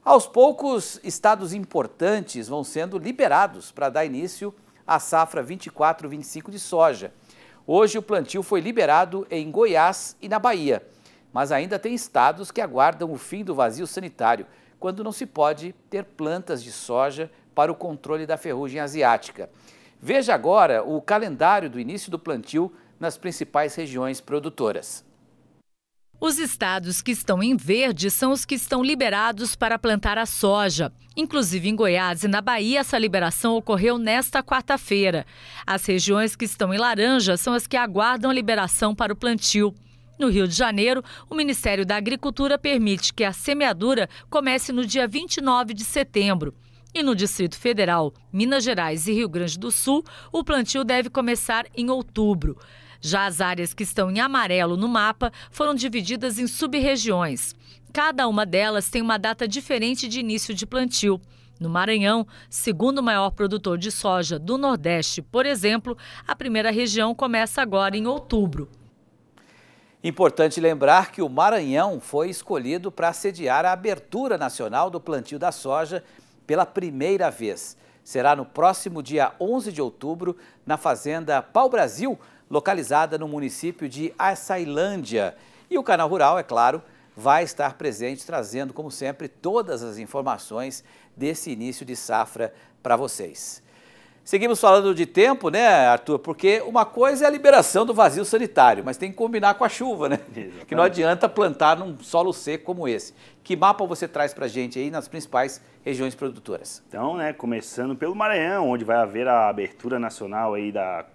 Aos poucos, estados importantes vão sendo liberados para dar início à safra 24-25 de soja. Hoje o plantio foi liberado em Goiás e na Bahia, mas ainda tem estados que aguardam o fim do vazio sanitário, quando não se pode ter plantas de soja para o controle da ferrugem asiática. Veja agora o calendário do início do plantio nas principais regiões produtoras. Os estados que estão em verde são os que estão liberados para plantar a soja. Inclusive em Goiás e na Bahia, essa liberação ocorreu nesta quarta-feira. As regiões que estão em laranja são as que aguardam a liberação para o plantio. No Rio de Janeiro, o Ministério da Agricultura permite que a semeadura comece no dia 29 de setembro. E no Distrito Federal, Minas Gerais e Rio Grande do Sul, o plantio deve começar em outubro. Já as áreas que estão em amarelo no mapa foram divididas em sub-regiões. Cada uma delas tem uma data diferente de início de plantio. No Maranhão, segundo maior produtor de soja do Nordeste, por exemplo, a primeira região começa agora em outubro. Importante lembrar que o Maranhão foi escolhido para sediar a abertura nacional do plantio da soja pela primeira vez. Será no próximo dia 11 de outubro, na fazenda Pau Brasil, localizada no município de Açailândia. E o Canal Rural, é claro, vai estar presente, trazendo, como sempre, todas as informações desse início de safra para vocês. Seguimos falando de tempo, né, Arthur? Porque uma coisa é a liberação do vazio sanitário, mas tem que combinar com a chuva, né? Exatamente. Que não adianta plantar num solo seco como esse. Que mapa você traz para a gente aí nas principais regiões produtoras? Então, né, começando pelo Maranhão, onde vai haver a abertura nacional aí da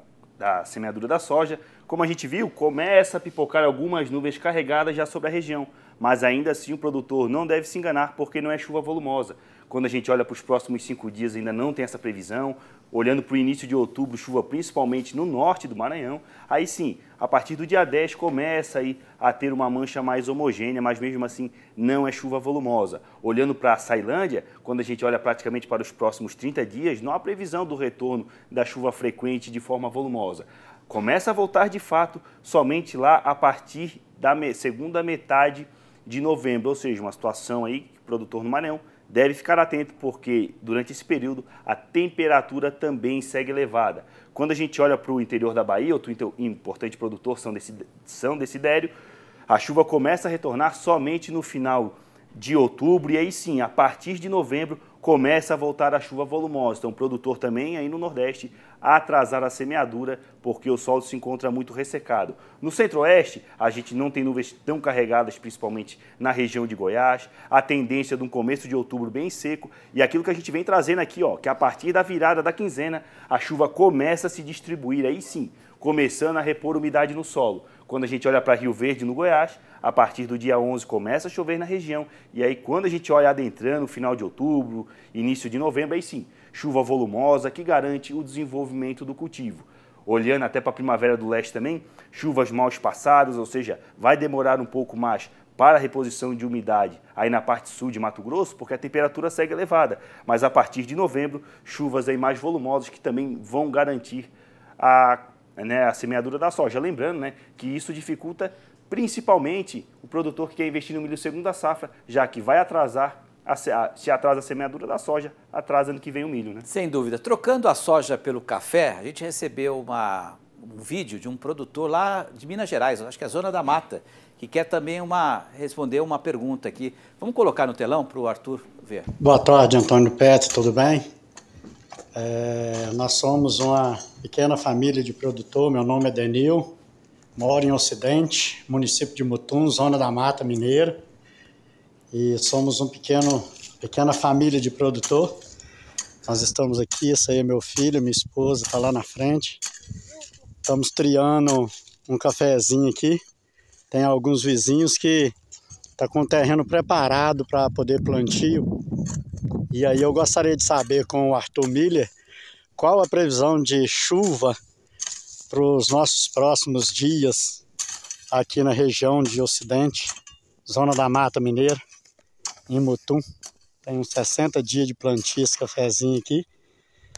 semeadura da soja. Como a gente viu, começa a pipocar algumas nuvens carregadas já sobre a região, mas ainda assim o produtor não deve se enganar porque não é chuva volumosa. Quando a gente olha para os próximos 5 dias ainda não tem essa previsão. Olhando para o início de outubro, chuva principalmente no norte do Maranhão. Aí sim, a partir do dia 10 começa aí a ter uma mancha mais homogênea, mas mesmo assim não é chuva volumosa. Olhando para a Açailândia, quando a gente olha praticamente para os próximos 30 dias, não há previsão do retorno da chuva frequente de forma volumosa. Começa a voltar de fato somente lá a partir da segunda metade de novembro, ou seja, uma situação aí que o produtor no Maranhão deve ficar atento porque durante esse período a temperatura também segue elevada. Quando a gente olha para o interior da Bahia, outro importante produtor, São Desidério, a chuva começa a retornar somente no final de outubro e aí sim, a partir de novembro, começa a voltar a chuva volumosa. Então o produtor também aí no Nordeste a atrasar a semeadura porque o solo se encontra muito ressecado. No Centro-Oeste, a gente não tem nuvens tão carregadas, principalmente na região de Goiás, a tendência de um começo de outubro bem seco e aquilo que a gente vem trazendo aqui, ó, que a partir da virada da quinzena, a chuva começa a se distribuir, aí sim, começando a repor umidade no solo. Quando a gente olha para Rio Verde, no Goiás, a partir do dia 11 começa a chover na região. E aí, quando a gente olha adentrando, final de outubro, início de novembro, aí sim, chuva volumosa que garante o desenvolvimento do cultivo. Olhando até para a primavera do leste também, chuvas mal espaçadas, ou seja, vai demorar um pouco mais para a reposição de umidade aí na parte sul de Mato Grosso, porque a temperatura segue elevada. Mas a partir de novembro, chuvas aí mais volumosas que também vão garantir a semeadura da soja. Lembrando, né, que isso dificulta principalmente o produtor que quer investir no milho segunda safra, já que vai atrasar, se atrasa a semeadura da soja, atrasa ano que vem o milho, né? Sem dúvida. Trocando a soja pelo café, a gente recebeu um vídeo de um produtor lá de Minas Gerais, acho que é a Zona da Mata, que quer também responder uma pergunta aqui. Vamos colocar no telão para o Arthur ver. Boa tarde, Antônio Petty, tudo bem? Nós somos uma pequena família de produtor, meu nome é Denil, moro em Ocidente, município de Mutum, Zona da Mata Mineira, e somos pequena família de produtor. Nós estamos aqui, esse aí é meu filho, minha esposa está lá na frente, estamos triando um cafezinho aqui, tem alguns vizinhos que estão com o terreno preparado para poder plantio. E aí eu gostaria de saber com o Arthur Miller qual a previsão de chuva para os nossos próximos dias aqui na região de Ocidente, Zona da Mata Mineira, em Mutum. Tem uns 60 dias de plantio esse cafezinho aqui.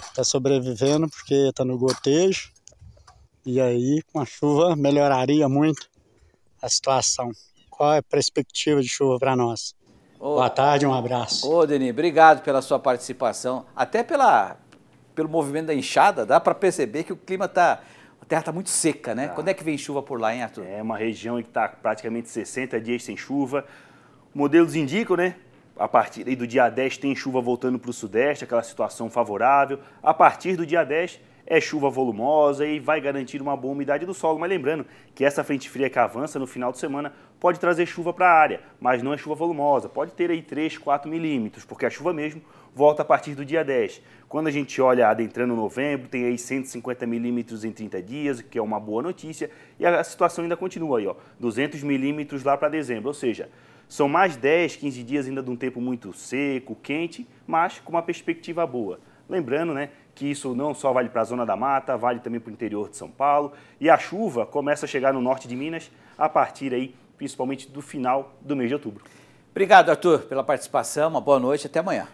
Está sobrevivendo porque está no gotejo. E aí com a chuva melhoraria muito a situação. Qual é a perspectiva de chuva para nós? Boa tarde, um abraço. Ô, Denis, obrigado pela sua participação. Até pelo movimento da enxada, dá para perceber que o clima a terra está muito seca, né? Quando é que vem chuva por lá, hein, Arthur? É uma região que está praticamente 60 dias sem chuva. Modelos indicam, né? A partir aí do dia 10 tem chuva voltando para o sudeste, aquela situação favorável. A partir do dia 10 é chuva volumosa e vai garantir uma boa umidade do solo. Mas lembrando que essa frente fria que avança no final de semana pode trazer chuva para a área, mas não é chuva volumosa. Pode ter aí 3, 4 milímetros, porque a chuva mesmo volta a partir do dia 10. Quando a gente olha adentrando novembro, tem aí 150 milímetros em 30 dias, que é uma boa notícia. E a situação ainda continua aí, ó, 200 milímetros lá para dezembro, ou seja, são mais 10, 15 dias ainda de um tempo muito seco, quente, mas com uma perspectiva boa. Lembrando, né, que isso não só vale para a Zona da Mata, vale também para o interior de São Paulo. E a chuva começa a chegar no norte de Minas a partir aí, principalmente do final do mês de outubro. Obrigado, Arthur, pela participação. Uma boa noite. Até amanhã.